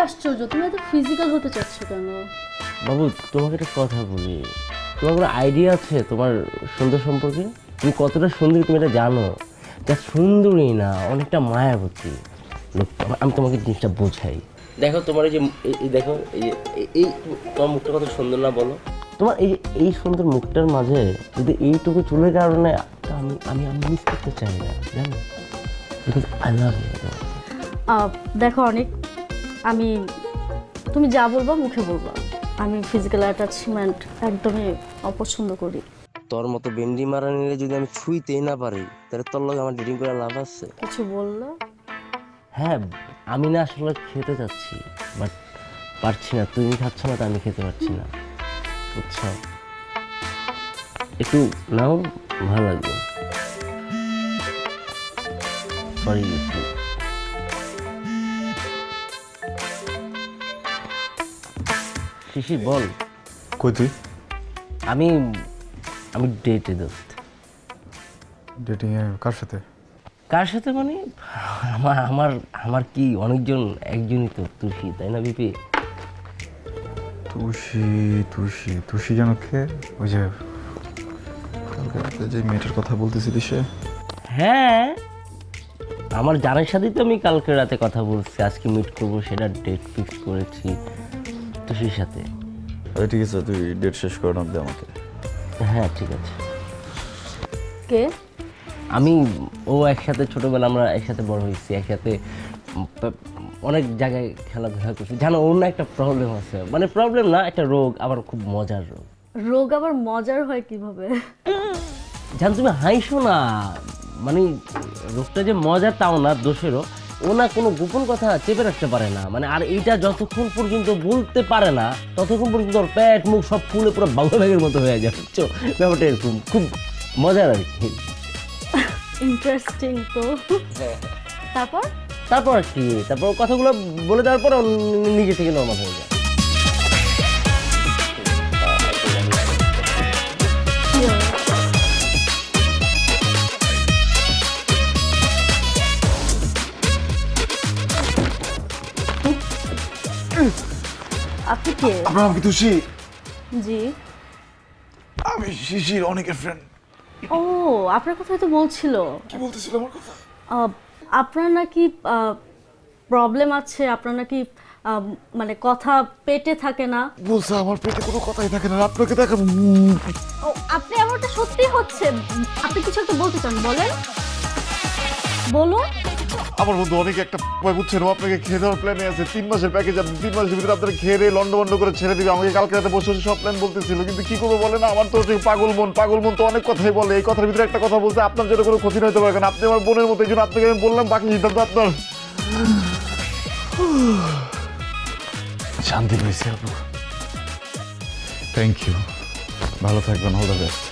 আশ্চর্য, তুমি এত ফিজিক্যাল হতে চাচ্ছ কেন? বাবু তোমাকে একটা কথা বলি, তোমার কোনো আইডিয়া আছে তোমার সুন্দর সম্পর্কে? তুমি কতটা সুন্দরী তুমি এটা জানো? যা সুন্দরী না, অনেকটা মায়াবতী। আমি তোমাকে জিনিসটা বোঝাই। দেখো তোমার এই যে দেখো এই তোমার মুখটা কত সুন্দর না বলো? তোমার এই সুন্দর মুখটার মাঝে যদি এইটুকু চুলের কারণে আমি আমি আমি মিস করতে চাই না, জানো? Because I love you. দেখো অনেক, আমি তুমি যা বলবা মুখে বলবা, আমি ফিজিক্যাল অ্যাটাচমেন্ট একদমই অপছন্দ করি। তোর মতো বেন্ডি মারা নিলে যদি আমি ছুঁইতেই না পারি, তাহলে তোর লগে আমার ডেটিং করে লাভ আছে? কিছু বললো? হ্যাঁ, আমি না আসলে খেতে চাচ্ছি, বাট পারছি না। তুমি খাচ্ছ না তো আমি খেতে পারছি না, বুঝছো? একটু নাও, ভালো লাগবে। সরি। শিশির বল। কই তুই? আমি ডেটে দোস্ত। ডেটিং এ কার সাথে? কার সাথে মানে আমার আমার আমার কি অনেকজন, একজনই তো তুষি, তাই না বিপি? তুষি তুষি তুষি যেন কে? ওই যে কালকে রাতে যে মেয়েটার কথা বলতেছিলি সে? হ্যাঁ, আমার জানের সাথেই তো আমি কালকে রাতে কথা বলছি, আজকে মিট করবো, সেটা ডেট ফিক্স করেছি তুষির সাথে। আচ্ছা ঠিক আছে, তুই ডেট শেষ করে নাম দে আমাকে। হ্যাঁ ঠিক আছে। কে? আমি ও একসাথে ছোটবেলা আমরা একসাথে বড় হয়েছি, একসাথে অনেক জায়গায় খেলাধুলা করছি। জানো ওর না একটা প্রবলেম আছে, মানে প্রবলেম না, একটা রোগ, আবার খুব মজার রোগ। রোগ আবার মজার হয় কিভাবে? জানো তুমি হাইসো না, মানে রোগটা যে মজার তাও না, দোষেরও। ও না কোনো গোপন কথা চেপে রাখতে পারে না, মানে আর এইটা যতক্ষণ পর্যন্ত বলতে পারে না ততক্ষণ পর্যন্ত ওর পেট মুখ সব ফুলে পুরো বাংলা ব্যাগের মতো হয়ে যায়, বুঝছো? ব্যাপারটা এরকম, খুব মজার আর কি। ইন্টারেস্টিং তো। তারপর কি, তারপর কথাগুলো বলে দেওয়ার পর নিজে থেকে নরমাল হয়ে যায়। আপনি কে? আপনার নাম কি তুষি? জি। আমি শিশির, অনেকের ফ্রেন্ড। ও, আপনার কথাই তো বলছিল। কি বলতেছিল আমার কথা? আপনার নাকি প্রবলেম আছে, আপনার নাকি মানে কথা পেটে থাকে না। বলছে আমার পেটে কোনো কথাই থাকে না, আপনাকে দেখাবো। ও, আপনি এমনটা সত্যি হচ্ছে? আপনি কিছু একটা বলতে চান, বলেন, বলুন। আমার বন্ধু অনেকে একটা উপায় বুঝছেন, ও আপনাকে খেয়ে দেওয়ার প্ল্যানে আছে। 3 মাসের প্যাকেজ, 3 মাসের ভিতরে আপনারা খেয়ে দিয়ে লন্ডভন্ড করে ছেড়ে দিবে। আমাকে কালকে রাতে বসে বসে সব প্ল্যান বলতেছিল, কিন্তু কি করবো বলে না, আমার তো পাগল মন তো অনেক কথাই বলে। এই কথার ভিতরে একটা কথা বলছে, আপনার জন্য কোনো ক্ষতি হতে পারে না, আপনি আমার বোনের মতো, এই জন্য আপনাকে আমি বললাম, বাকি সিদ্ধান্ত আপনার। শান্তি পেয়েছি আপু, থ্যাংক ইউ, ভালো থাকবেন, অল দ্য বেস্ট।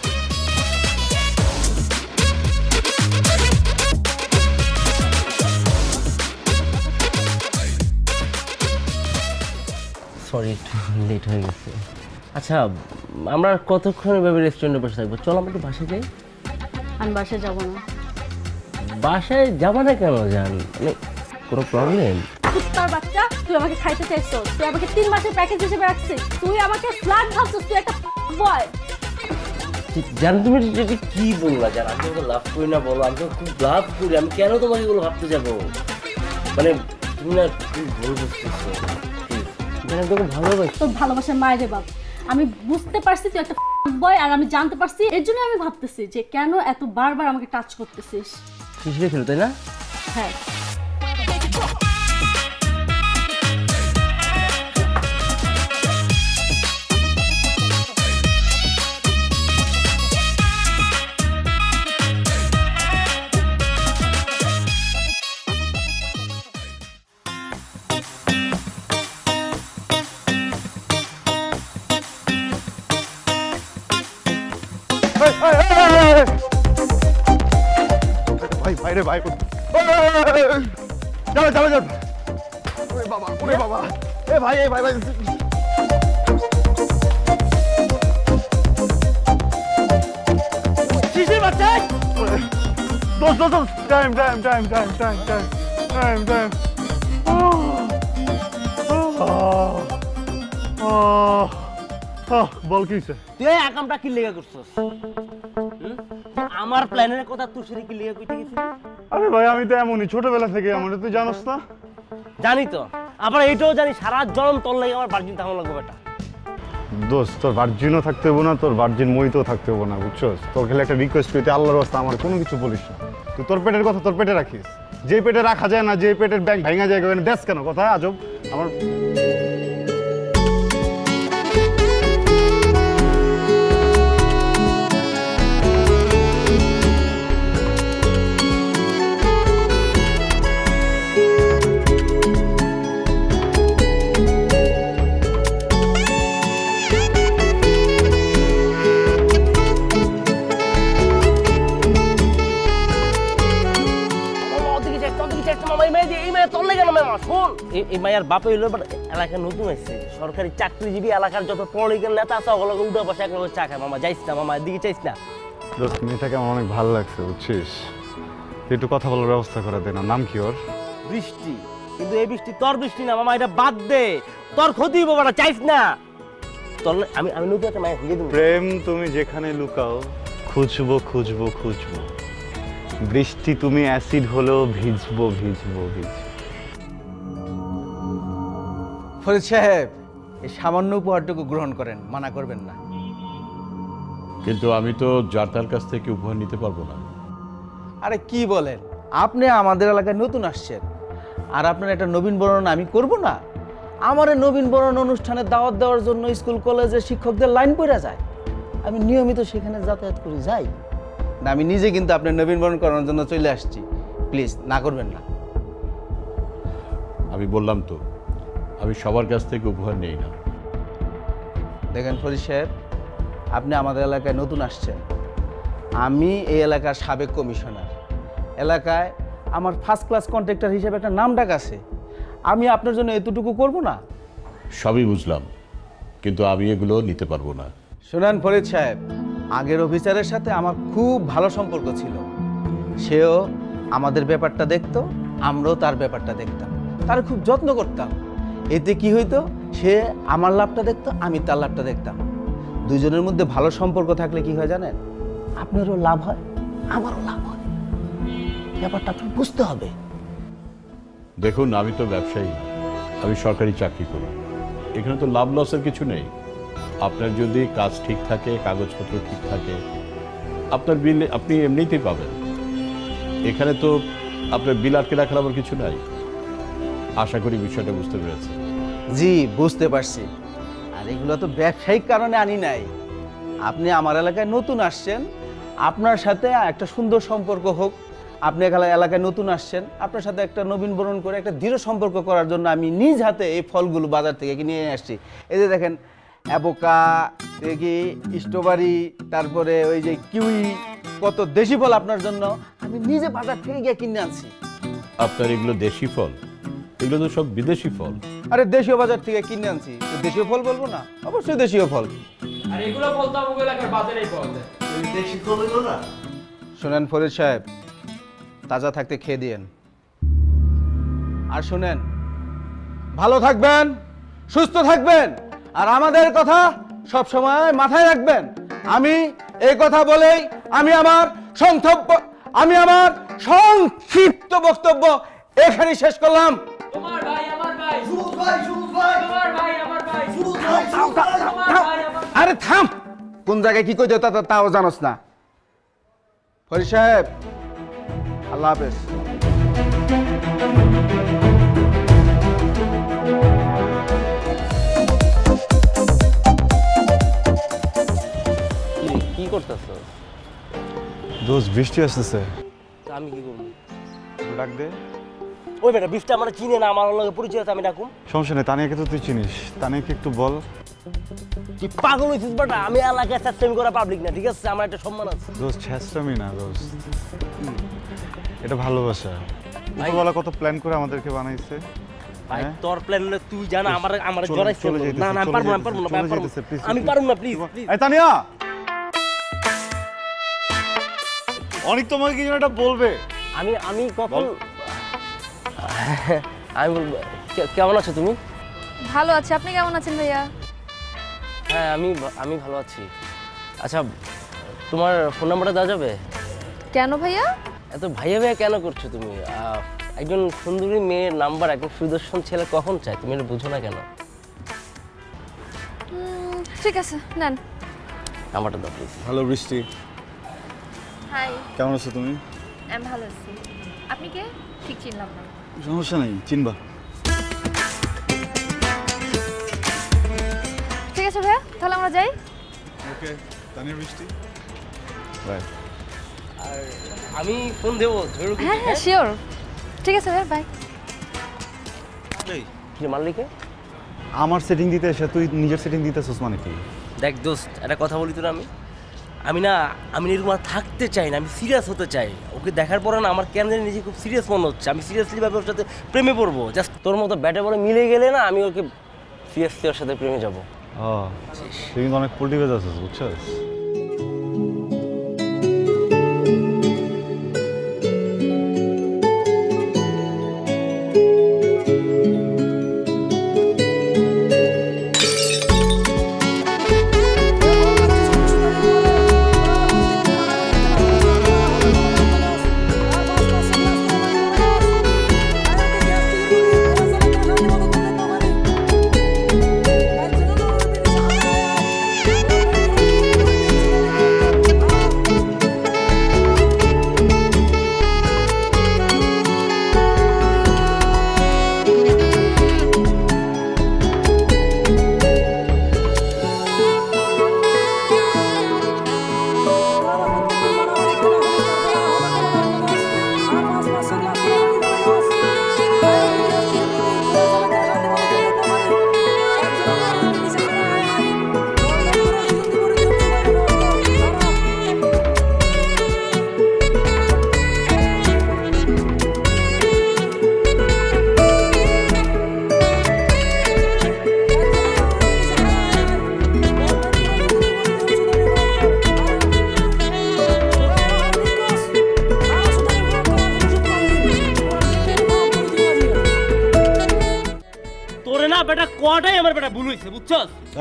সরি, একটু লেট হয়ে গেছে। আচ্ছা, আমরা কতক্ষণ এভাবে রেস্টুরেন্টে বসে থাকবো? চল আমরা একটু বাসায় যাই। আমি বাসায় যাব না। বাসায় যাবা না কেন জান? মানে কোনো প্রবলেম? কুত্তার বাচ্চা, তুই আমাকে খাইতে চাইছো, তুই আমাকে 3 মাসের প্যাকেজ হিসেবে রাখছিস, তুই আমাকে ফ্ল্যাট ভাবছিস, তুই একটা বয়। জান তুমি যেটা কি বললা জান? আমি তো লাভ করি না বলো, আমি তো খুব লাভ করি, আমি কেন তোমাকে এগুলো ভাবতে যাবো? মানে তুমি না খুব ভুল বুঝতেছো। ভালোবাসি তোর ভালোবাসার মায়ের বাপ, আমি বুঝতে পারছি তুই একটা বয়, আর আমি জানতে পারছি, এর জন্য আমি ভাবতেছি যে কেন এত বারবার আমাকে টাচ করতেছিস। শিশিরে খেলো তাই না? হ্যাঁ। ভাই ভাই রে ভাই, যাবে যাবে যাবে। ওরে বাবা, ওরে বাবা, এ ভাই, এ ভাই ভাই, শিশির বাচ্চা, দোস্ত time time time time time time time time. বল কি হইছে? তুই এই আকামটা কি লেগে করছস? আমার প্ল্যানের কথা তুই সেটা কি লেগে কইতে গেছিস? আরে ভাই আমি তো এমনই ছোটবেলা থেকে আমার, তুই জানোস না? জানি তো, আবার এইটাও জানি সারা জনম তোর লাগে আমার ভার্জিন থাকা লাগবে বেটা। দোস্ত তোর ভার্জিনও থাকতে হবো না, তোর ভার্জিন মহিতও থাকতে হবো না, বুঝছস? তোর খেলে একটা রিকোয়েস্ট করতে, আল্লাহর রাস্তা আমার কোনো কিছু বলিস না। তুই তোর পেটের কথা তোর পেটে রাখিস, যে পেটে রাখা যায় না, যে পেটের ব্যাংক ভেঙে যায়, দেশ কেন কথা আজব আমার। এই মায়ের বাপে হইলো এলাকায় নতুন আসছে, সরকারি চাকরিজীবী, এলাকার যত পলিটিক্যাল নেতা আছে ওগুলো উঠে বসে এক চা খায়। মামা যাইস না, মামা এদিকে চাইস না। দোস্ত মেয়েটাকে আমার অনেক ভালো লাগছে, বুঝছিস? তুই একটু কথা বলার ব্যবস্থা করে দে না। নাম কি ওর? বৃষ্টি। কিন্তু এই বৃষ্টি তোর বৃষ্টি না মামা, এটা বাদ দে, তোর ক্ষতি হইব বেটা, চাইস না। তোর আমি নতুন একটা মায়ের খুঁজে দেবো। প্রেম তুমি যেখানে লুকাও, খুঁজবো খুঁজবো খুঁজবো। বৃষ্টি তুমি অ্যাসিড হলেও ভিজবো ভিজবো ভিজবো। ফরিদ সাহেব, এই সামান্য উপহারটুকু গ্রহণ করেন, মানা করবেন না। কিন্তু আমি তো যার তার কাছ থেকে উপহার নিতে পারবো না। আরে কি বলেন, আপনি আমাদের এলাকায় নতুন আসছেন, আর আপনার একটা নবীন বরণ আমি করব না? আমার এই নবীন বরণ অনুষ্ঠানে দাওয়াত দেওয়ার জন্য স্কুল কলেজের শিক্ষকদের লাইন পড়ে যায়, আমি নিয়মিত সেখানে যাতায়াত করে যাই না। আমি নিজে কিন্তু আপনার নবীন বরণ করানোর জন্য চলে আসছি, প্লিজ না করবেন না। আমি বললাম তো, আমি সবার কাছ থেকে উপহার নেই না। দেখেন ফরিদ সাহেব, আপনি আমাদের এলাকায় নতুন আসছেন, আমি এই এলাকার সাবেক কমিশনার, এলাকায় আমার ফার্স্ট ক্লাস কন্ট্রাক্টর হিসেবে একটা নাম ডাক আছে, আমি আপনার জন্য এতটুকু করব না? সবই বুঝলাম, কিন্তু আমি এগুলো নিতে পারবো না। শুনেন ফরিদ সাহেব, আগের অফিসারের সাথে আমার খুব ভালো সম্পর্ক ছিল, সেও আমাদের ব্যাপারটা দেখতো, আমরাও তার ব্যাপারটা দেখতাম, তার খুব যত্ন করতাম। এতে কি হইতো, সে আমার লাভটা দেখতো, আমি তার লাভটা দেখতাম। দুজনের মধ্যে ভালো সম্পর্ক থাকলে কি হয় জানেন? আপনারও লাভ হয়, আমারও লাভ হয়। ব্যাপারটা আপনি বুঝতে হবে। দেখুন, আমি তো ব্যবসায়ী না, আমি সরকারি চাকরি করি। এখানে তো লাভ লসের কিছু নেই। আপনার যদি কাজ ঠিক থাকে, কাগজপত্র ঠিক থাকে, আপনার বিল আপনি এমনিতেই পাবেন। এখানে তো আপনার বিল আটকে রাখার আবার কিছু নাই। আশা করি বিষয়টা বুঝতে পেরেছেন। জি, বুঝতে পারছি। আর এগুলো তো ব্যবসায়িক কারণে আনি নাই। আপনি আমার এলাকায় নতুন আসছেন, আপনার সাথে একটা সুন্দর সম্পর্ক হোক। আপনি এলাকায় নতুন আসছেন, আপনার সাথে একটা নবীন বরণ করে একটা দৃঢ় সম্পর্ক করার জন্য আমি নিজ হাতে এই ফলগুলো বাজার থেকে কিনে নিয়ে আসছি। এই যে দেখেন, অ্যাভোকা, দেখি স্ট্রবেরি, তারপরে ওই যে কিউই, কত দেশি ফল আপনার জন্য আমি নিজে বাজার থেকে গিয়ে কিনে আনছি। আপনার এগুলো দেশি ফল? এগুলো তো সব বিদেশি ফল। আরে দেশীয় বাজার থেকে কিনে আনছি, তো দেশীয় ফল বলবো না? অবশ্যই দেশীয় ফল। আর এগুলো বলতে আমাকে এলাকার বাজারেই পাওয়া যায়। দেশি ফল হলো না? শোনেন ফরিদ সাহেব, তাজা থাকতে খেয়ে দিয়েন। আর শুনেন, ভালো থাকবেন, সুস্থ থাকবেন, আর আমাদের কথা সব সময় মাথায় রাখবেন। আমি এই কথা বলেই আমি আমার সংক্ষিপ্ত বক্তব্য এখানেই শেষ করলাম। তোমার ভাই আমার ভাই, সুরজ ভাই, তোমার ভাই আমার ভাই, তোমার ভাই আমার। আরে থাম, কোন জায়গায় কি কইতে তাও জানোস না। ফরিদ সাহেব, আল্লাহ হাফেজ। কি করতেছ? দোস্ত বৃষ্টি আসতেছে, আমি কি করবো? ডাক দে। ওই বেটা বৃষ্টি আমার চিনে না, আমার লগে পরিচয় আছে, আমি ডাকুম। সমস্যা নেই, তানিয়াকে তো তুই চিনিস, তানিয়াকে একটু বল। কি পাগল হয়েছিস বেটা? আমি এলাকায় চাচ্ছি করা পাবলিক না, ঠিক আছে? আমার একটা সম্মান আছে। দোস্ত ছেঁচড়ামি না দোস্ত, এটা ভালোবাসা। উপরওয়ালা কত প্ল্যান করে আমাদেরকে বানাইছে। ভাই তোর প্ল্যান হলে তুই জানা, আমার জড়াইছে। চলে যাইতেছে, না না, আমি পারবো না, আমি পারবো না, প্লিজ। এই তানিয়া, অনেক তোমাকে কি যেন এটা বলবে। আমি কখন আমি বলবো, কেমন আছো তুমি? ভালো আছি, আপনি কেমন আছেন ভাইয়া? হ্যাঁ আমি ভালো আছি। আচ্ছা তোমার ফোন নাম্বারটা দেওয়া যাবে? কেন ভাইয়া? এত ভাইয়া ভাইয়া কেন করছো তুমি? একজন সুন্দরী মেয়ের নাম্বার একজন সুদর্শন ছেলে কখন চায়, তুমি এটা বুঝো না কেন? ঠিক আছে নেন। নাম্বারটা দাও প্লিজ। হ্যালো বৃষ্টি, হাই, কেমন আছো তুমি? আমি ভালো আছি। আপনি কে? ঠিক চিনলাম না। সমস্যা নেই, চিনবা। ঠিক আছে ভাইয়া, তাহলে আমরা যাই। ওকে, তানিয়া বৃষ্টি। আর আমি ফোন দেবো, ধরো কি? হ্যাঁ হ্যাঁ শিওর। ঠিক আছে ভাইয়া, বাই। কি মালিকে? আমার সেটিং দিতে এসে তুই নিজের সেটিং দিতেছিস মানে কি? দেখ দোস্ত, একটা কথা বলি তোর, আমি এরকম আর থাকতে চাই না, আমি সিরিয়াস হতে চাই। ওকে দেখার পরে না আমার কেন জানি নিজে খুব সিরিয়াস মনে হচ্ছে। আমি সিরিয়াসলি ভাবে ওর সাথে প্রেমে পড়বো। জাস্ট তোর মতো ব্যাটে বলে মিলে গেলে না আমি ওকে সিরিয়াসলি ওর সাথে প্রেমে যাবো। তুই কিন্তু অনেক পোল্টি বেজ আছিস, বুঝছিস?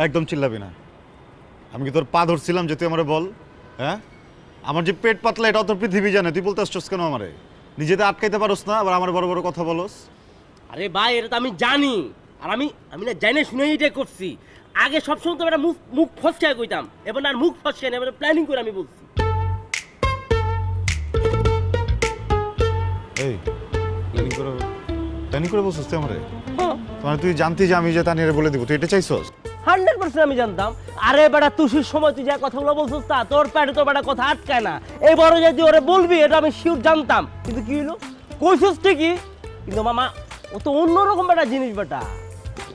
একদম চিল্লাবি না। আমি কি তোর পা ধরছিলাম যে তুই আমারে বল? হ্যাঁ, আমার যে পেট পাতলা এটা তোর পৃথিবী জানে, তুই বলতে আসছস কেন আমারে? নিজেতে আটকাইতে পারোস না, আবার আমার বড় বড় কথা বলস। আরে ভাই এটা তো আমি জানি, আর আমি না জানি শুনেই এটা করছি। আগে সবসময় তো একটা মুখ ফসকায় কইতাম, এবার আর মুখ ফসকায় না, এবার প্ল্যানিং করে আমি বলছি। এই প্ল্যানিং করে বলছিস তুই আমারে? মানে তুই জানতি যে আমি যে তানিয়ারে বলে দিব, তুই এটা চাইছস? 100% আমি জানতাম। আরে বেটা তুষির সময় তুই যা কথাগুলো বলছিস তা তোর পেটে তো বেটা কথা আটকায় না। এবারও যদি ওরে বলবি এটা আমি শিওর জানতাম, কিন্তু কি হলো কইছিস ঠিকই, কিন্তু মামা ও তো অন্যরকম বেটা জিনিস বেটা।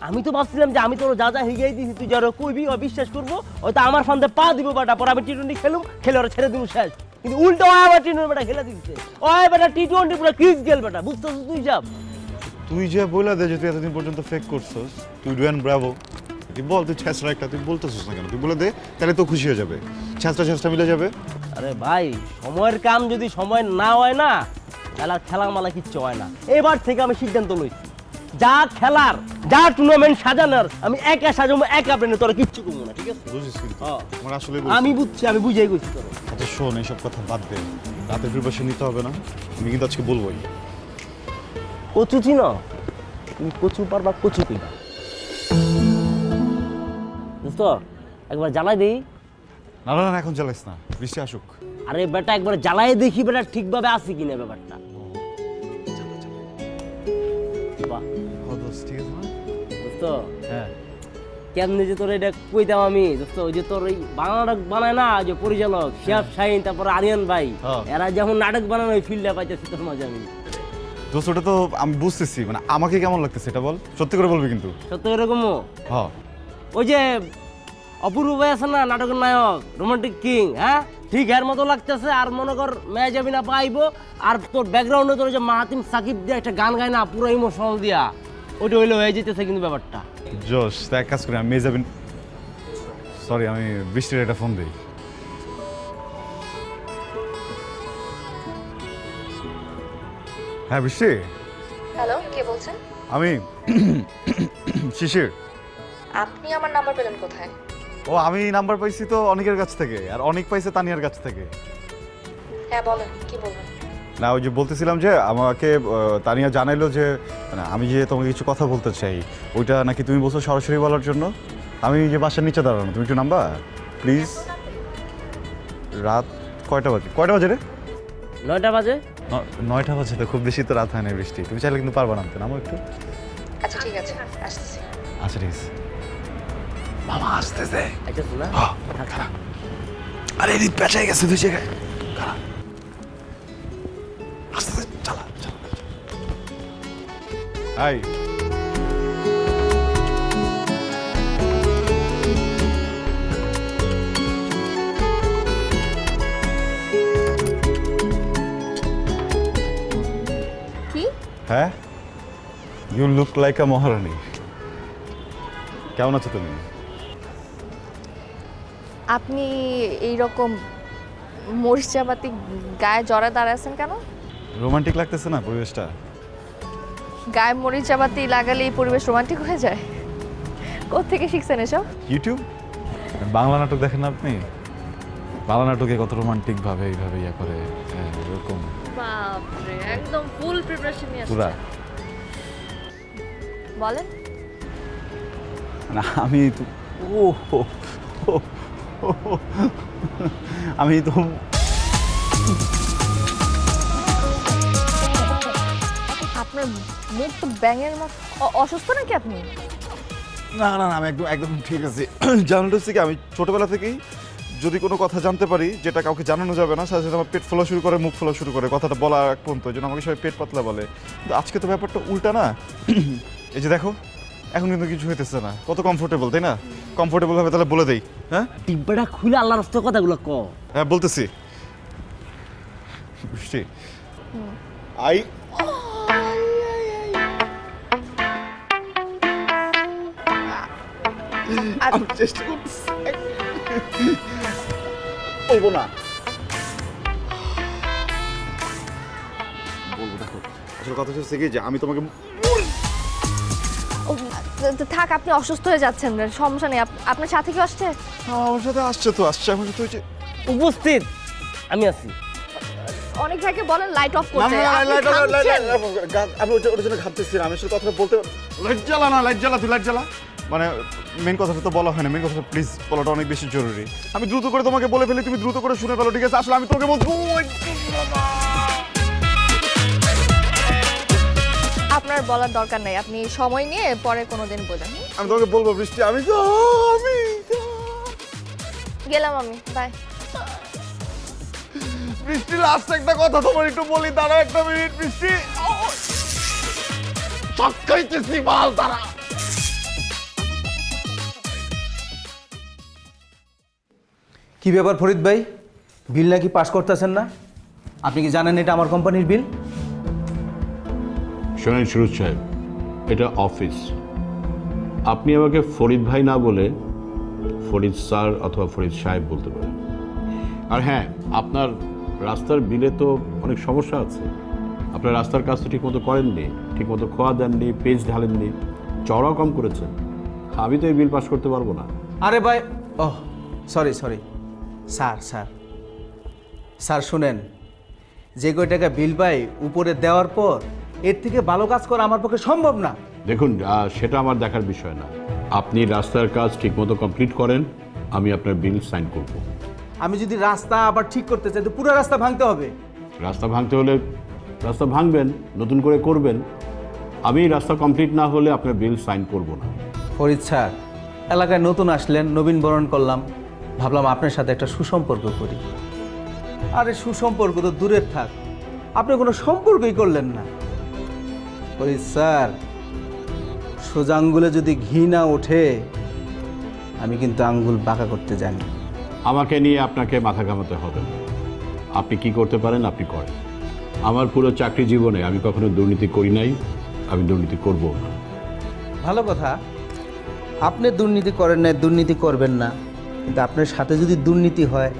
আমি তো ভাবছিলাম যে আমি তোর যা যা হিগাই দিছি তুই যারা কইবি ও বিশ্বাস করবো, হয়তো আমার ফান্দে পা দিব বেটা, পর আমি টি-20 খেলুম, খেলে ওরা ছেড়ে দিব শেষ। কিন্তু উল্টো ও আবার টি-20 বেটা খেলে দিচ্ছে, ও বেটা টি-20 পুরো ক্রিজ গেল বেটা, বুঝতেছিস তুই যাব? তুই যে বইলা দে যে তুই এতদিন পর্যন্ত ফেক করছস, তুই ডুয়েন ব্রাভো। তুই বল, তুই ছেঁচড়া একটা, তুই বলতেছিস না কেন? তুই বলে দে, তাহলে তো খুশি হয়ে যাবে, ছেঁচড়া মিলে যাবে। আরে ভাই সময়ের কাম যদি সময় না হয় না, তাহলে খেলা মালা কিচ্ছু হয় না। এবার থেকে আমি সিদ্ধান্ত লইছি, যা খেলার যা টুর্নামেন্ট সাজানোর আমি একা সাজাবো, একা প্লেনে তোরা কিচ্ছু করবো না, ঠিক আছে? বুঝিস কিন্তু আমার আসলে আমি বুঝছি, আমি বুঝাই গেছি তোর। আচ্ছা শোন, এইসব কথা বাদ দে, রাতের প্রিপারেশন নিতে হবে না, আমি কিন্তু আজকে বলবোই। কচু চিনো? তুমি কচু পারবা, কচু কিনা দোস্ত একবার জ্বালাই দেই। না না না, এখন জ্বালাইস না, বৃষ্টি আসুক। আরে বেটা একবার জ্বালাই দেখি বেটা ঠিকভাবে আসি কিনা ব্যাপারটা। বাহ ঠিক আছে না দোস্ত, হ্যাঁ। কেমনি যে তোর এটা কইতাম আমি দোস্ত, ওই যে তোর ওই বাংলা নাটক বানায় না যে পরিচালক শিহাব শাহিন, তারপর আরিয়ান ভাই, এরা যখন নাটক বানানো ওই ফিল্ডে পাইতেছি তোর মজা আমি। দোস্ত ওটা তো আমি বুঝতেছি, মানে আমাকে কেমন লাগতেছে এটা বল, সত্যি করে বলবি কিন্তু। সত্য এরকমও হ্যাঁ, ওই যে অপূর্ব ভাই আছে না নাটকের নায়ক, রোমান্টিক কিং, হ্যাঁ ঠিক এর মতো লাগতেছে। আর মনে কর মেয়া যাবি না পাইবো, আর তোর ব্যাকগ্রাউন্ডে তোর যে মাহাতিম সাকিব দিয়ে একটা গান গায় না পুরো ইমোশনাল দিয়া, ওইটা হইলে হয়ে যেতেছে কিন্তু ব্যাপারটা। জোশ, তা এক কাজ করি, আমি মেজাবিন, সরি আমি বৃষ্টির একটা ফোন দিই। হ্যাঁ বৃষ্টি, হ্যালো, কে বলছেন? আমি শিশির। আপনি আমার নাম্বার পেলেন কোথায়? ও আমি নাম্বার পাইছি তো অনেকের কাছ থেকে, আর অনেক পাইছে তানিয়ার কাছ থেকে। হ্যাঁ বলেন, কি বলবেন? না ওই যে বলতেছিলাম যে আমাকে তানিয়া জানাইলো যে মানে আমি যে তোমাকে কিছু কথা বলতে চাই, ওইটা নাকি তুমি বলছো সরাসরি বলার জন্য। আমি যে বাসার নিচে দাঁড়ানো, তুমি একটু নাম্বার প্লিজ। রাত কয়টা বাজে রে? 9টা বাজে। 9টা বাজে তো খুব বেশি তো রাত হয় না বৃষ্টি, তুমি চাইলে কিন্তু পারবা নামতে, নামো একটু। আচ্ছা ঠিক আছে, আসতেছি। আচ্ছা ঠিক আছে। মামা আসতেছে। আইতাছো না? আরে রিত পেঁচাই গেছে দুই জায়গায়। আসতেছে, চালা চালা। হাই কি? হ্যাঁ, ইউ লুক লাইক আ মহারানী। কেমন আছো তুমি? আপনি এইরকম মরিচাবাতি গায়ে জড়া দাঁড়ায় আছেন কেন? রোমান্টিক লাগতেছে না পরিবেশটা? গায়ে মরিচাবাতি লাগালে এই পরিবেশ রোমান্টিক হয়ে যায়? কোত্থেকে শিখছেন এসব? ইউটিউব বাংলা নাটক দেখেন না আপনি? বাংলা নাটকে কত রোমান্টিক ভাবে এইভাবে ইয়া করে, হ্যাঁ এরকম বাপরে, একদম ফুল প্রিপারেশন নিয়ে পুরা। বলেন। না আমি তো আমি তো আপনার মুখ তো ব্যাঙের মতো। অসুস্থ নাকি আপনি? না না না আমি একদম একদম ঠিক আছে। জানাটা হচ্ছে কি, আমি ছোটবেলা থেকেই যদি কোনো কথা জানতে পারি যেটা কাউকে জানানো যাবে না, সাথে সাথে আমার পেট ফোলা শুরু করে, মুখ ফোলা শুরু করে, কথাটা বলা এক পর্যন্ত। এই জন্য আমাকে সবাই পেট পাতলা বলে। কিন্তু আজকে তো ব্যাপারটা উল্টা না। এই যে দেখো, এখন কিন্তু কিছু হইতেছে না। কত কমফোর্টেবল, তাই না? কমফোর্টেবল ভাবে তাহলে বলে দেই। হ্যাঁ ডিব্বাটা খুলে আল্লাহর রাস্তার কথাগুলো ক। হ্যাঁ বলতেছি। বৃষ্টি আই আমি চেষ্টা করতেছি, বলবো না, বলবো। দেখো আসলে কথা হচ্ছে কি যে আমি তোমাকে থাক, আপনি অসুস্থ হয়ে যাচ্ছেন, সমস্যা নেই। আপনার সাথে কি আসছে? আমার সাথে আসছে তো, আসছে আমার সাথে হয়েছে। উপস্থিত আমি আছি। অনেক ভাইকে বলেন লাইট অফ না করতে। না আপনি লাইট ঘামছেন। আমি ওটার জন্য ঘামতেছি না। আমি আসলে কথাটা বলতে, লাইট জ্বালা না, লাইট জ্বালা, তুই লাইট জ্বালা। মানে মেন কথাটা তো বলা হয় না, মেন কথাটা প্লিজ বলাটা অনেক বেশি জরুরি। আমি দ্রুত করে তোমাকে বলে ফেলি, তুমি দ্রুত করে শুনে ফেলো, ঠিক আছে? আসলে আমি তোকে বলবো, আপনার বলার দরকার নাই, আপনি সময় নিয়ে পরে কোনোদিন বলেন। আমি তোমাকে বলবো বৃষ্টি, আমি গেলাম আমি, বাই। বৃষ্টি লাস্ট একটা কথা তোমার একটু বলি, দাঁড়া একটা মিনিট। বৃষ্টি সকাইতেছি বাল, দাঁড়া। কি ব্যাপার ফরিদ ভাই, বিল নাকি পাস করতেছেন না? আপনি কি জানেন এটা আমার কোম্পানির বিল? শোনেন সুরজ সাহেব, এটা অফিস। আপনি আমাকে ফরিদ ভাই না বলে ফরিদ স্যার অথবা ফরিদ সাহেব বলতে পারেন। আর হ্যাঁ, আপনার রাস্তার বিলে তো অনেক সমস্যা আছে। আপনার রাস্তার কাজ তো ঠিকমতো করেননি, ঠিকমতো খোয়া দেননি, পেজ ঢালেননি, চড়াও কম করেছেন। আমি তো এই বিল পাস করতে পারবো না। আরে ভাই, oh sorry sorry sir, sir sir শুনেন, যে কয় টাকা বিল পাই উপরে দেওয়ার পর এর থেকে ভালো কাজ করা আমার পক্ষে সম্ভব না। দেখুন, সেটা আমার দেখার বিষয় না। আপনি রাস্তার কাজ ঠিকমতো কমপ্লিট করেন, আমি আপনার বিল সাইন করব। আমি যদি রাস্তা আবার ঠিক করতে চাই তো পুরো রাস্তা ভাঙতে হবে। রাস্তা ভাঙতে হলে রাস্তা ভাঙবেন, নতুন করে করবেন। আমি রাস্তা কমপ্লিট না হলে আপনার বিল সাইন করব না। ফরিদ স্যার, এলাকায় নতুন আসলেন, নবীন বরণ করলাম, ভাবলাম আপনার সাথে একটা সুসম্পর্ক করি। আরে সুসম্পর্ক তো দূরের থাক, আপনি কোনো সম্পর্কই করলেন না। ফরিদ স্যার, সোজা আঙ্গুলে যদি ঘি না ওঠে আমি কিন্তু আঙ্গুল বাঁকা করতে জানি। আমাকে নিয়ে আপনাকে মাথা ঘামাতে হবে না। আপনি কি করতে পারেন আপনি করেন। আমার পুরো চাকরি জীবনে আমি কখনো দুর্নীতি করি নাই, আমি দুর্নীতি করবো না। ভালো কথা, আপনি দুর্নীতি করেন না, দুর্নীতি করবেন না, কিন্তু আপনার সাথে যদি দুর্নীতি হয়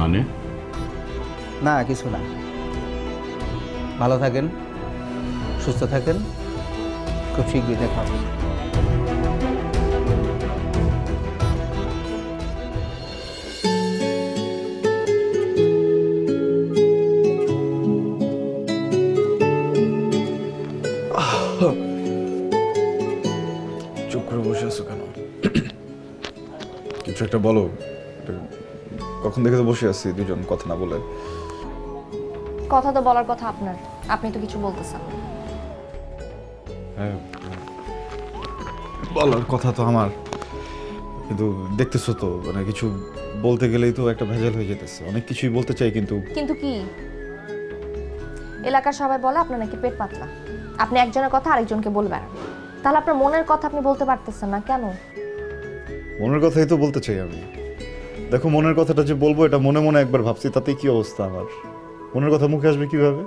মানে? না কিছু না। ভালো থাকেন, সুস্থ থাকেন, খুব শীঘ্রই দেখা হবে। চুপ করে বসে আছো কেন? কিছু একটা বলো। কখন দেখে তো বসে আছি দুজন কথা না বলে। কথা তো বলার কথা আপনার, আপনি তো কিছু বলতেছেন। হ্যাঁ, বলার কথা তো আমার, কিন্তু দেখতেছো তো মানে কিছু বলতে গেলেই তো একটা ভেজাল হয়ে যেতেছে। অনেক কিছুই বলতে চাই কিন্তু কিন্তু কি? এলাকার সবাই বলে আপনার নাকি পেট পাতলা, আপনি একজনের কথা আরেকজনকে বলবেন, তাহলে আপনার মনের কথা আপনি বলতে পারতেছেন না কেন? মনের কথাই তো বলতে চাই আমি। দেখো, মনের কথাটা যে বলবো এটা মনে মনে একবার ভাবছি, তাতেই কি অবস্থা আমার। মনের কথা মুখে আসবে কিভাবে?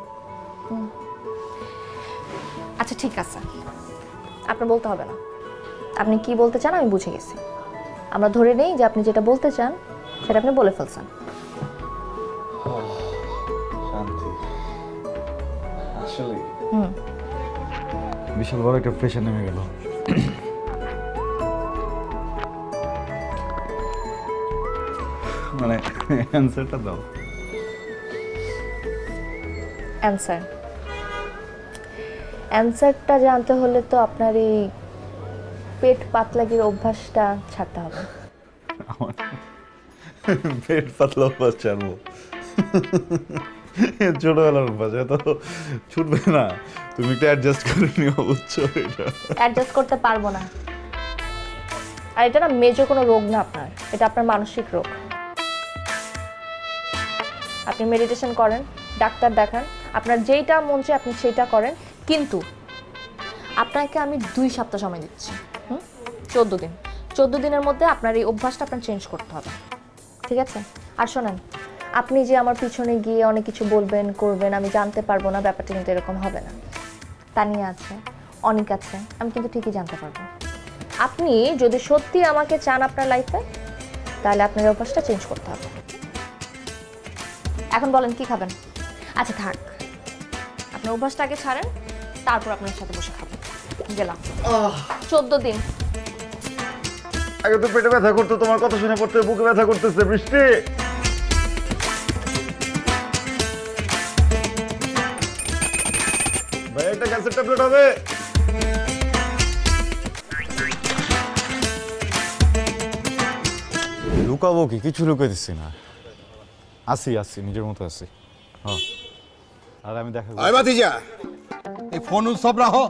আচ্ছা ঠিক আছে, আপনি বলতে হবে না। আপনি কি বলতে চান আমি বুঝে গেছি। আমরা ধরে নেই যে আপনি যেটা বলতে চান সেটা আপনি বলে ফেলছেন। শান্তি আসলে বিশাল বড় একটা প্রেশার নেমে গেল। মানে অ্যানসারটা দাও। অ্যানসারটা জানতে হলে তো আপনার এই পেট পাতলাগির অভ্যাসটা ছাড়তে হবে। আমার পেট পাতলা অভ্যাস ছাড়বো? ছোটবেলার অভ্যাস, এত ছুটবে না। তুমি একটু অ্যাডজাস্ট করে নিও, বুঝছো? এটা অ্যাডজাস্ট করতে পারবো না। আর এটা না মেজর কোনো রোগ না আপনার, এটা আপনার মানসিক রোগ। আপনি মেডিটেশন করেন, ডাক্তার দেখান, আপনার যেইটা মন চায় আপনি সেইটা করেন, কিন্তু আপনাকে আমি 2 সপ্তাহ সময় দিচ্ছি। 14 দিন। 14 দিনের মধ্যে আপনার এই অভ্যাসটা আপনার চেঞ্জ করতে হবে, ঠিক আছে? আর শোনেন, আপনি যে আমার পিছনে গিয়ে অনেক কিছু বলবেন করবেন, আমি জানতে পারবো না, ব্যাপারটা কিন্তু এরকম হবে না। তানিয়া আছে, অনিক আছে, আমি কিন্তু ঠিকই জানতে পারবো। আপনি যদি সত্যি আমাকে চান আপনার লাইফে, তাহলে আপনার অভ্যাসটা চেঞ্জ করতে হবে। এখন বলেন কি খাবেন? আচ্ছা থাক, আপনার অভ্যাসটা আগে ছাড়েন, তারপর আপনার সাথে বসে খাবেন। গেলাম। 14 দিন। আগে তো পেটে ব্যথা করতো, তোমার কথা শুনে পড়তে বুকে ব্যথা করতেছে। বৃষ্টি, ভাই একটা গ্যাসের ট্যাবলেট হবে? লুকাবো কি? কিছু লুকাই দিচ্ছি না। আসি নিজের মতো আছি। হ্যাঁ, আর আমি দেখা আয় ভাতিজা, এই ফোন সব রাখো।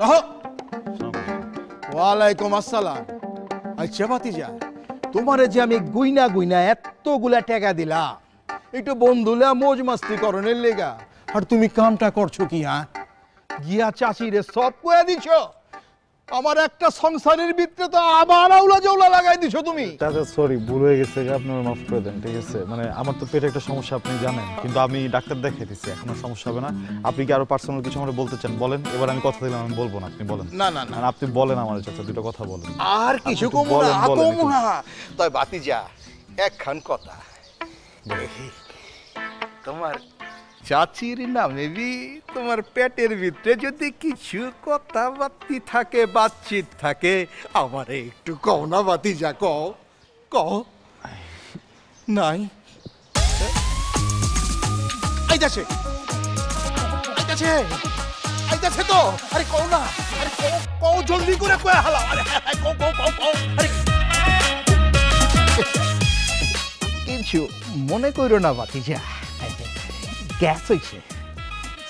রাখো। ওয়ালাইকুম আসসালাম। আচ্ছা ভাতিজা, তোমারে যে আমি গুইনা গুইনা এতগুলা টাকা দিলাম, একটু বন্ধুলা মৌজ মাস্তি করণের লেগা, আর তুমি কামটা করছো কি? হ্যাঁ, গিয়া চাচিরে সব কয়ে দিছ। আমার একটা সংসারের ভিতরে তো আবার আউলা জৌলা লাগাই দিছো তুমি। চাচা সরি, ভুল হয়ে গেছে, আপনারা মাফ করে দেন, ঠিক আছে? মানে আমার তো পেটে একটা সমস্যা আপনি জানেন, কিন্তু আমি ডাক্তার দেখাই দিচ্ছি, এখন আর সমস্যা হবে না। আপনি কি আরো পার্সোনাল কিছু আমার বলতে চান বলেন। এবার আমি কথা দিলাম আমি বলবো না, আপনি বলেন। না না না, আপনি বলেন আমার চাচা, দুটো কথা বলেন। আর কিছু কমু না, কমু না। তাই ভাতিজা একখান কথা, তোমার চাচির নামে তোমার পেটের ভিতরে যদি কিছু কথাবার্তি থাকে, বাতচিত থাকে, আমারে একটু কও না ভাতিজা, কও কও। নাই আইতাছে আইতাছে আইতাছে তো, আরে কও না, আরে কও কও, জলদি করে কয়ে হালাও। আরে কও কও কও কও। আরে কিছু মনে কইরো না ভাতিজা, গ্যাস হয়েছে।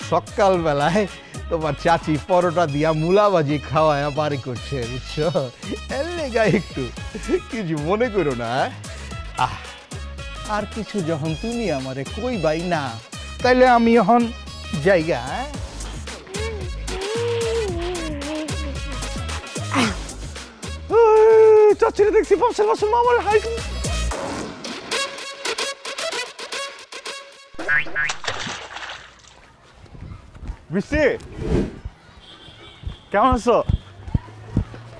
সকালবেলায় তোমার চাচি পরোটা দিয়া মুলাবাজি খাওয়ায় বাড়ি করছে, বুঝছো? এর লেগা একটু কিছু মনে করো না। আর কিছু যখন তুমি আমারে কইবাই না, তাইলে আমি এখন জায়গা। চাচিরে দেখছি পাশের পাশে মামার হাই। বৃষ্টি, কেমন আছো?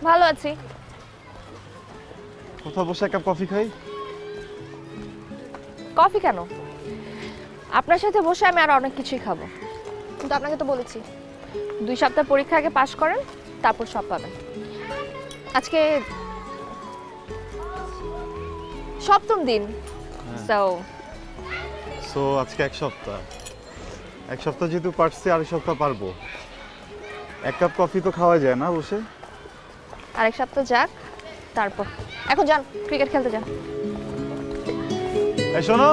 ভালো আছি। কোথাও বসে এক কাপ কফি খাই? কফি কেন? আপনার সাথে বসে আমি আর অনেক কিছুই খাবো, কিন্তু আপনাকে তো বলেছি 2 সপ্তাহ পরীক্ষা আগে পাশ করেন, তারপর সব পাবেন। আজকে 7ম দিন, সো আজকে 1 সপ্তাহ। 1 সপ্তাহ যেহেতু পারছি, আরেক সপ্তাহ পারবো। 1 কাপ কফি তো খাওয়া যায় না বসে? আরেক সপ্তাহ যাক, তারপর। এখন যান, ক্রিকেট খেলতে যান। এই শোনো,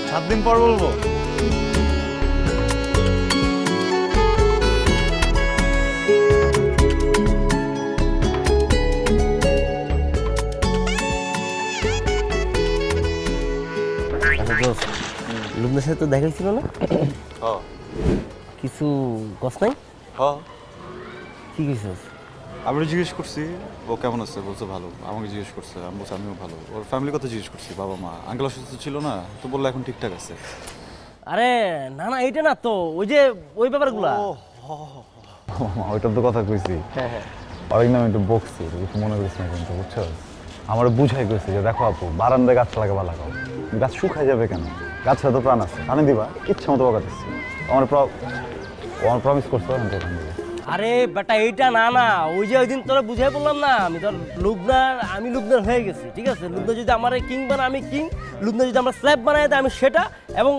সাত দিন পর বলবো। লুবনার সাথে তো দেখাইছিল না? কিছু কস নাই? কি কইছস? আমি জিজ্ঞেস করছি ও কেমন আছে, বলছে ভালো। আমাকে জিজ্ঞেস করছে, আমি বলছি আমিও ভালো। ওর ফ্যামিলির কথা জিজ্ঞেস করছি, বাবা মা। আঙ্কেল অসুস্থ ছিল না, তো বললো এখন ঠিকঠাক আছে। আরে না না, এইটা না তো, ওই যে ওই ব্যাপারগুলা। ওইটার তো কথা কইছি। আরেক নাম একটু বকছি, কিছু মনে করিস না কিন্তু, বুঝছো? আমার বুঝাই কইছে যে দেখো আপু, বারান্দায় গাছ লাগাবা লাগাও, গাছ শুকাই যাবে কেন? গাছের তো প্রাণ আছে, পানি দিবা, ইচ্ছা মতো বকাতেছি। আমার প্রমিস করছো আমি দোকান দিবে। আরে বেটা এইটা না না, ওই যে ওই দিন তোরা বুঝাই বললাম না, আমি লুবনার হয়ে গেছি, ঠিক আছে? লুবনা যদি আমার কিং বানা আমি কিং, লুবনা যদি আমার স্ল্যাব বানায় দেয় আমি সেটা, এবং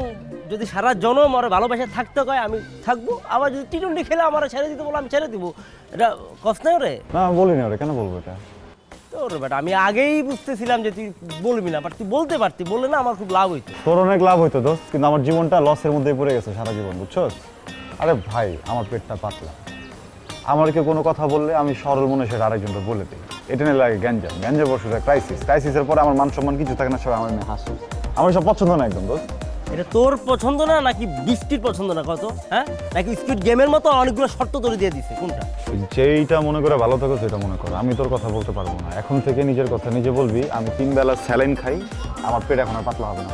যদি সারা জনম আমার ভালোবাসা থাকতে কয় আমি থাকবো, আবার যদি টি-20 খেলে আমার ছেড়ে দিতে বলো আমি ছেড়ে দিব। এটা কষ্ট নেই রে? না বলি না, কেন বলবো এটা? তোর বেটা আমি আগেই বুঝতেছিলাম যে তুই বলবি না, বাট তুই বলতে পারতি, বললে না আমার খুব লাভ হইতো। তোর অনেক লাভ হইতো দোস্ত, কিন্তু আমার জীবনটা লসের মধ্যেই পড়ে গেছে সারা জীবন, বুঝছো? আরে ভাই, আমার পেটটা পাতলা, আমার কেউ কোনো কথা বললে আমি সরল মনে সেটা আরেকজনটা বলে দিই। এটা নিয়ে লাগে গ্যাঞ্জাম বসে ক্রাইসিসের পরে আমার মান সম্মান কিছু থাকে না, সবাই আমার মেয়ে হাসে। আমার সব পছন্দ না একদম দোস্ত। এটা তোর পছন্দ না নাকি বৃষ্টির পছন্দ না কত? হ্যাঁ, নাকি স্কুইড গেমের মতো অনেকগুলো শর্ত তোরে দিয়ে দিছে, কোনটা? যেইটা মনে করে ভালো থাকো সেটা মনে করো। আমি তোর কথা বলতে পারবো না, এখন থেকে নিজের কথা নিজে বলবি। আমি 3 বেলা স্যালাইন খাই, আমার পেট এখন আর পাতলা হবে না।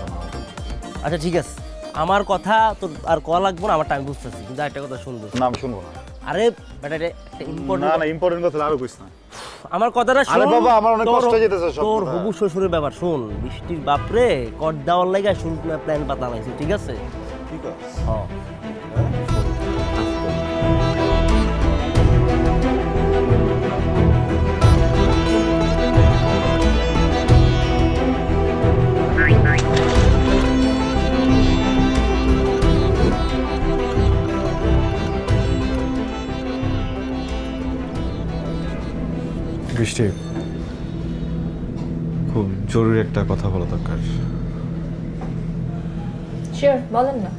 আচ্ছা ঠিক আছে, আমার কথা তোর আর কল লাগবো না, আমারটা আমি বুঝতেছি, কিন্তু একটা কথা শুনবো না। আমি শুনবো না। আরে বেটা, এটা একটা ইম্পর্টেন্ট না ইম্পর্টেন্ট কথা আরো কইছ না। আমার কথাটা শুন। আরে বাবা, আমার অনেক কষ্ট হয়ে যেতেছে সব। তোর হবু শ্বশুরের ব্যাপার শুন। বৃষ্টির বাপরে কট দেওয়ার লাগা শুরু প্ল্যান পাতা লাগছে, ঠিক আছে? ঠিক আছে। হ্যাঁ বৃষ্টি, খুব জরুরি একটা কথা বলা দরকার। শিওর, বলেন না।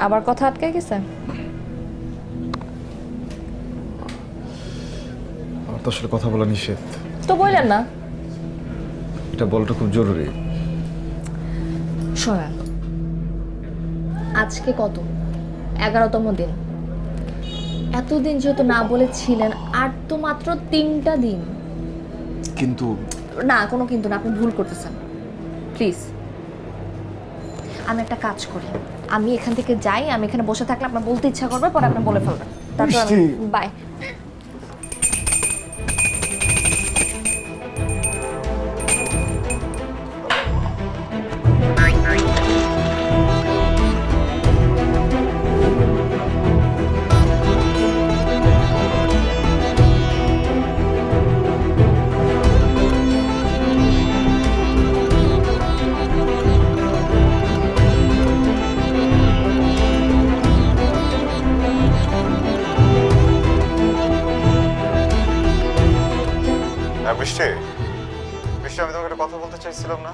আবার কথা আটকে গেছে? আমার তো আসলে কথা বলা নিষেধ। তো বললেন না। এটা বলটা খুব জরুরি। শোনেন, আজকে কত? 11তম দিন। এতদিন যেহেতু না বলেছিলেন, আর তো মাত্র 3টা দিন। কিন্তু না, কোনো কিন্তু না, আপনি ভুল করতেছেন। প্লিজ, আমি একটা কাজ করি, আমি এখান থেকে যাই। আমি এখানে বসে থাকলে আপনার বলতে ইচ্ছা করবে, পরে আপনি বলে ফেলবেন। তারপর বাই। বৃষ্টি, আমি তোমাকে একটা কথা বলতে চাইছিলাম না,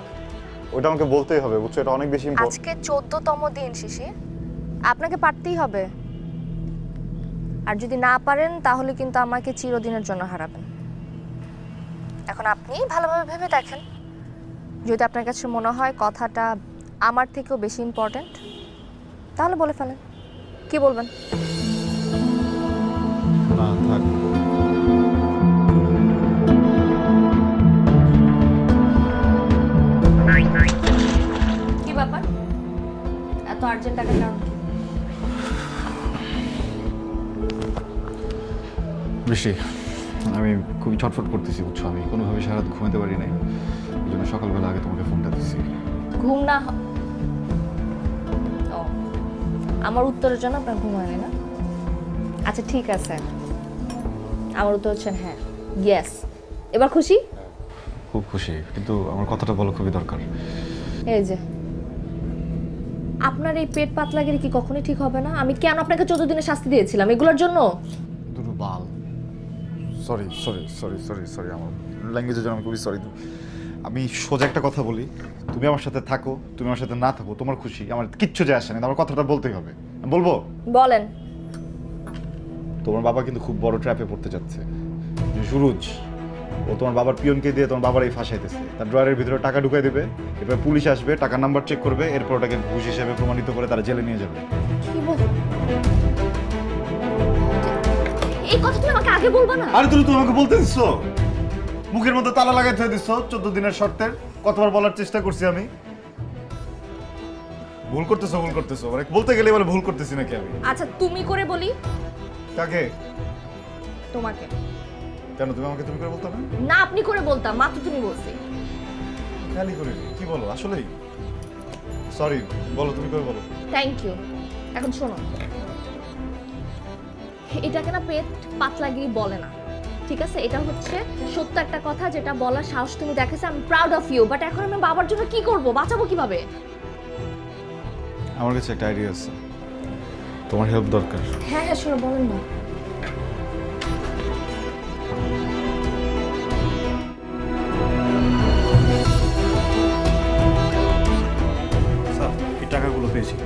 ওটা আমাকে বলতেই হবে, বুঝছো? এটা অনেক বেশি ইম্পর্টেন্ট। আজকে 14তম দিন শিশির, আপনাকে পারতেই হবে। আর যদি না পারেন তাহলে কিন্তু আমাকে চিরদিনের জন্য হারাবেন। এখন আপনি ভালোভাবে ভেবে দেখেন, যদি আপনার কাছে মনে হয় কথাটা আমার থেকেও বেশি ইম্পর্টেন্ট, তাহলে বলে ফেলেন। কি বলবেন? না থাক। কি ব্যাপার, এত আর্জেন্ট টাকার কারণ? বৃষ্টি, আমি খুবই ছটফট করতেছি বুঝছো, আমি কোনোভাবে সারা রাত ঘুমাতে পারি নাই, ওই জন্য সকালবেলা আগে তোমাকে ফোনটা দিচ্ছি। ঘুম না ও আমার উত্তরের জন্য আপনার ঘুম হয় না? আচ্ছা ঠিক আছে, আমার উত্তর হচ্ছে হ্যাঁ, ইয়েস। এবার খুশি? খুব খুশি, কিন্তু আমার কথাটা বলো, খুবই দরকার। এই যে আপনার এই পেট পাতলাগিরি কি কখনোই ঠিক হবে না? আমি কেন আপনাকে 14 দিনের শাস্তি দিয়েছিলাম এগুলোর জন্য? দুটো বাল, sorry sorry sorry sorry sorry, আমার ল্যাঙ্গুয়েজের জন্য আমি খুবই সরি। আমি সোজা একটা কথা বলি, তুমি আমার সাথে থাকো, তুমি আমার সাথে না থাকো, তোমার খুশি, আমার কিচ্ছু যায় আসে না, আমার কথাটা বলতেই হবে। বলবো? বলেন। তোমার বাবা কিন্তু খুব বড় ট্র্যাপে পড়তে যাচ্ছে। সুরজ, ও তোমার বাবার পিয়নকে দিয়ে তোমার বাবার এই ফাঁসাইতেছে। তার ড্রয়ারের ভিতরে টাকা ঢুকাই দেবে, এরপর পুলিশ আসবে, টাকার নাম্বার চেক করবে, এরপর ওটাকে ঘুষ হিসেবে প্রমাণিত করে তারা জেলে নিয়ে যাবে। কি বল? এই কথা তুমি আমাকে আগে বলবা না? আরে তুমি আমাকে বলতে দিছো, মুখের মধ্যে তালা লাগাই থয়ে দিছো 14 দিনের শর্তের। কতবার বলার চেষ্টা করছি আমি। ভুল করতেছো মানে বলতে গেলে বলে ভুল করতেছি নাকি আমি? আচ্ছা তুমি করে বলি। কাকে? তোমাকে। কেন তুমি আমাকে তুমি করে বলতে না? না আপনি করে বলতাম, মাত্র তুমি বলছি। খালি করে কি বলো আসলেই? সরি, বলো তুমি করে বলো। Thank you. এখন শোনো, এটাকে না পেট পাতলাগিরি বলে না, ঠিক আছে? এটা হচ্ছে সত্য একটা কথা যেটা বলার সাহস তুমি দেখাইছো। I am proud of you. But এখন আমি বাবার জন্য কি করব? বাঁচাবো কিভাবে? আমার কাছে একটা আইডিয়া আছে, তোমার হেল্প দরকার। হ্যাঁ হ্যাঁ শোনো, বলেন না। স্যার, এই টাকাগুলো পেয়েছি।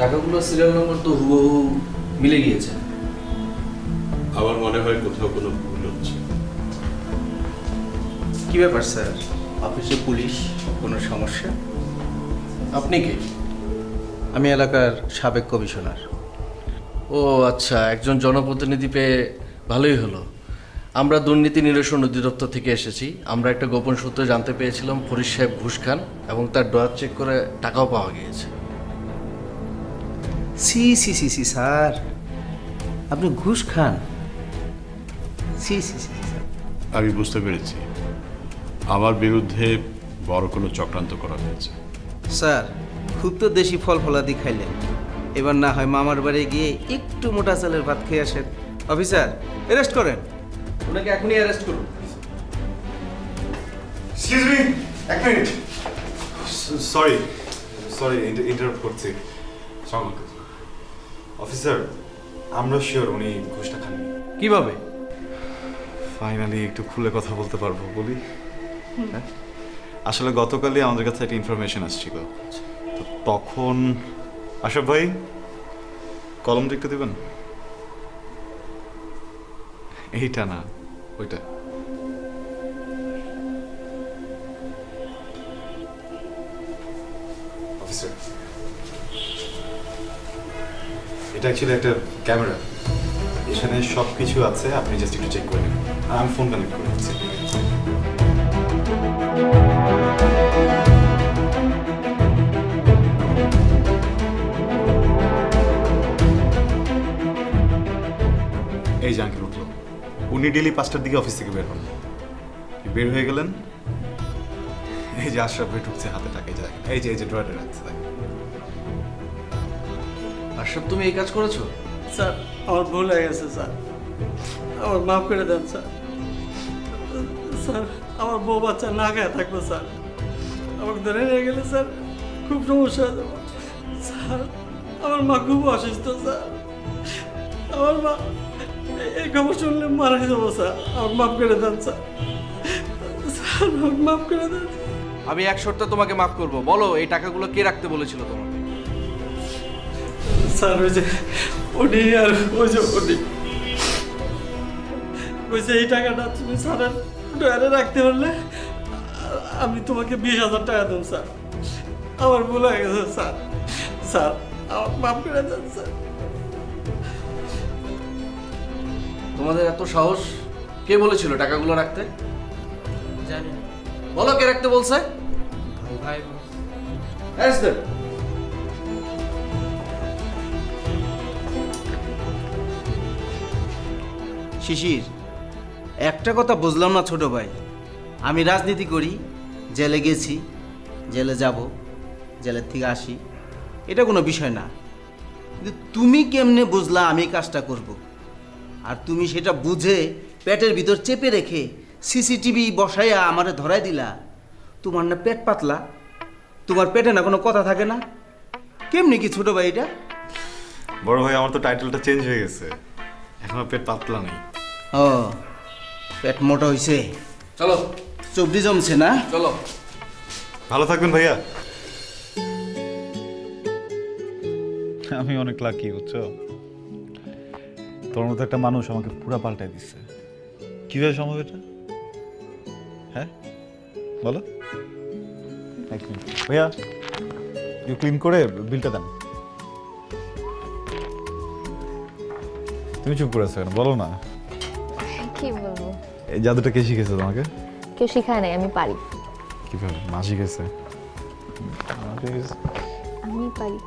টাকাগুলো সিরিয়াল নম্বর তো হুবহু মিলে গিয়েছে। আমার মনে হয় কোথাও কোনো ভুল হচ্ছে। কি ব্যাপার স্যার, অফিসে পুলিশ, কোনো সমস্যা? আপনি কি? আমি এলাকার সাবেক কমিশনার। ও আচ্ছা, একজন জনপ্রতিনিধি পেয়ে ভালোই হলো। আমরা দুর্নীতি নিরসন অধিদপ্তর থেকে এসেছি। আমরা একটা গোপন সূত্রে জানতে পেরেছিলাম ফরিদ সাহেব ঘুষ খান এবং তার ড্রয়ার চেক করে টাকাও পাওয়া গিয়েছে। সি সি সি সি স্যার, আপনি ঘুষ খান? সি সি সি স্যার। আমি বুঝতে পেরেছি আমার বিরুদ্ধে বড় কোনো চক্রান্ত করা হয়েছে। স্যার, খুব তো দেশি ফল ফলাদি খাইলেন, এবার না হয় মামার বাড়ি গিয়ে একটু মোটা চালের ভাত খেয়ে আসেন। অফিসার, অ্যারেস্ট করেন ওনাকে এখনই অ্যারেস্ট করুন। এক্সকিউজ মি, এক মিনিট। সরি সরি, ইন্টারাপ্ট করছি। অফিসার, আমরা শিওর উনি ঘুষটা খাননি। কিভাবে? ফাইনালি একটু খুলে কথা বলতে পারবো, বলি। হ্যাঁ, আসলে গতকালই আমাদের কাছে একটা ইনফরমেশন আসছিল, তো তখন আশরাফ ভাই কলমটা একটু দেবেন। এইটা না, ওইটা। অফিসার, এটা অ্যাকচুয়ালি একটা ক্যামেরা, এখানে সব কিছু আছে, আপনি জাস্ট একটু চেক করে নেবেন। আমি ফোন কানেক্ট করে দিচ্ছি। এই যে আঙ্কেল উঠলো, উনি ডেলি 5টার দিকে অফিস থেকে বের হন। বের হয়ে গেলেন, এই যে আশরাফ ভাই ঢুকছে, হাতে টাকা যায়, এই যে ড্রয়ারে রাখছে। আশরাফ, তুমি এই কাজ করেছো? স্যার, আমার ভুল হয়ে গেছে স্যার, আমার মাফ করে দেন স্যার। স্যার, আমার বউ বাচ্চা না খায় থাকবো স্যার, আমাকে ধরে নিয়ে গেলে স্যার খুব সমস্যা হয়ে যাবো স্যার। আমার মা খুব অসুস্থ স্যার, আমার মা এই খবর শুনলে মারা যাবো স্যার, আমাকে মাফ করে দেন স্যার। স্যার, আমাকে মাফ করে দেন। আমি এক শর্তে তোমাকে মাফ করব। বলো, এই টাকাগুলো কে রাখতে বলেছিল তোমাকে? স্যার, ওই যে উনি আর ওই যে উনি বলছে এই টাকাটা তুমি স্যারের ডয়ারে রাখতে পারলে আমি তোমাকে 20,000 টাকা দেব স্যার। আমার ভুল হয়ে গেছে স্যার, স্যার আমার মাফ করে দেন স্যার। তোমাদের এত সাহস? কে বলেছিল টাকাগুলো রাখতে? জানি না। বলো, কে রাখতে বলছে? ভাই। Ask them. শিশির, একটা কথা বুঝলাম না ছোট ভাই, আমি রাজনীতি করি, জেলে গেছি, জেলে যাব, জেলের থেকে আসি, এটা কোনো বিষয় না, কিন্তু তুমি কেমনে বুঝলা আমি কাজটা করব? আর তুমি সেটা বুঝে পেটের ভিতর চেপে রেখে সিসিটিভি বসাইয়া আমারে ধরাই দিলা। তোমার না পেট পাতলা, তোমার পেটে না কোনো কথা থাকে না, কেমনি কি ছোট ভাই এটা? বড় ভাই, আমার তো টাইটেলটা চেঞ্জ হয়ে গেছে, এখন আর পেট পাতলা নেই। ও, পেট মোটা হইছে, চলো চবড়ি জমছে না? চলো। ভালো থাকবেন ভাইয়া। আমি অনেক লাকি, বুঝছো? তোর মতো একটা মানুষ আমাকে পুরা পাল্টাই দিচ্ছে। কিভাবে সম্ভব এটা? হ্যাঁ বলো। এক মিনিট ভাইয়া, একটু ক্লিন করে বিলটা দেন। তুমি চুপ করে আছো কেন, বলো না। কি বলবো? এই জাদুটা কে শিখেছে তোমাকে? কেউ শিখায় নাই, আমি পারি। কিভাবে? মা শিখেছে? আমি পারি।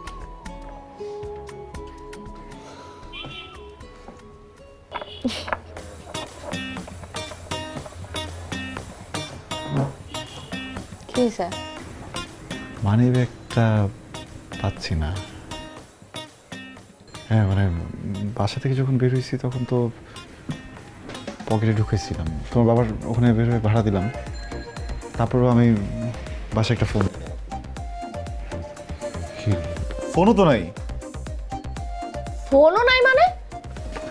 কি স্যার? মানি ব্যাগটা পাচ্ছি না। হ্যাঁ মানে বাসা থেকে যখন বের হয়েছি তখন তো পকেটে ঢুকেছিলাম, তোমার বাবার ওখানে বের হয়ে ভাড়া দিলাম, তারপরও আমি বাসায় একটা ফোন, ফোনও তো নাই। ফোনও নাই মানে?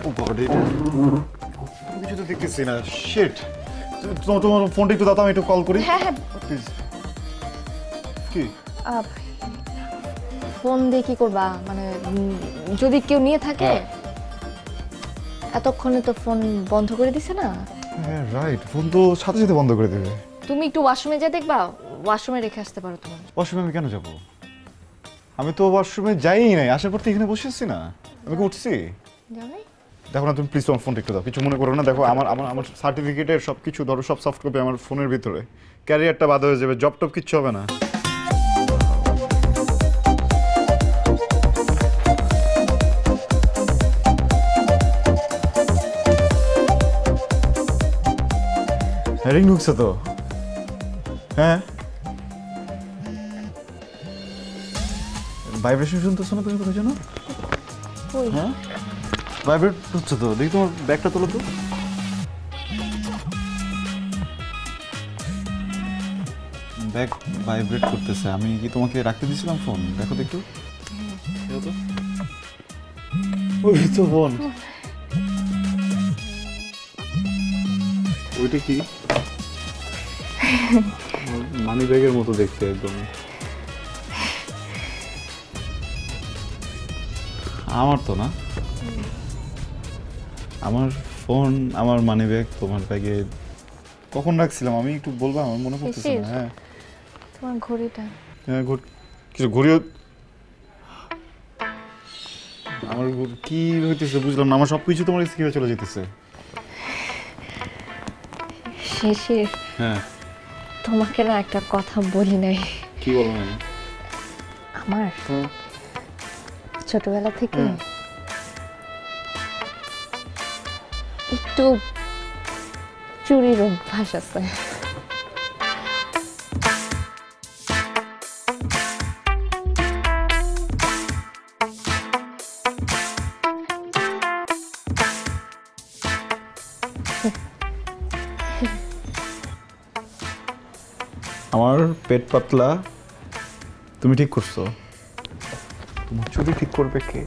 ও গড, এটা কিছু তো দেখতেছি না। শিট, তোমার ফোনটা একটু দাও, আমি একটু কল করি। হ্যাঁ হ্যাঁ, প্লিজ। কি ফোন দিয়ে কি করবা? মানে যদি কেউ নিয়ে থাকে, এতক্ষণে তো ফোন বন্ধ করে দিছে না? হ্যাঁ রাইট, ফোন তো সাথে সাথে বন্ধ করে দেবে। তুমি একটু ওয়াশরুমে যা, দেখবা ওয়াশরুমে রেখে আসতে পারো তুমি। ওয়াশরুমে আমি কেন যাবো? আমি তো ওয়াশরুমে যাই নাই, আসার পর তো এখানে বসে আছি না, আমি কি উঠছি? যাবে? দেখো না তুমি প্লিজ তোমার ফোনটা একটু দাও, কিছু মনে করো না। দেখো আমার আমার আমার সার্টিফিকেটের সব কিছু ধরো, সব সফট কপি আমার ফোনের ভিতরে, ক্যারিয়ারটা বাদ হয়ে যাবে, জব টব কিচ্ছু হবে না। রিং ঢুকছে তো। হ্যাঁ, ভাইব্রেশন শুনতেছো না তুমি? কোথায় জানো? হ্যাঁ ভাইব্রেট হচ্ছে তো, দেখি তোমার ব্যাগটা তোলো তো। ব্যাগ ভাইব্রেট করতেছে, আমি কি তোমাকে রাখতে দিয়েছিলাম ফোন? দেখো তো একটু, ওই তো ফোন। ওইটা কি? মানি ব্যাগের মতো দেখতে একদম। আমার তো না, আমার ফোন, আমার মানি ব্যাগ তোমার ব্যাগে কখন রাখছিলাম আমি একটু বলবো? আমার মনে পড়তেছে না। হ্যাঁ তোমার ঘড়িটা। হ্যাঁ কিছু ঘড়িও আমার কি হইতেছে বুঝলাম না, আমার সব কিছু তোমার কাছে কিভাবে চলে যেতেছে? শিশির, হ্যাঁ তোমাকে না একটা কথা বলি নাই। কি বলো না? আমার ছোটবেলা থেকে একটু চুরির অভ্যাস আছে। আমার পেট পাতলা, তুমি ঠিক করছো? তোমার চুরি ঠিক করবে কে?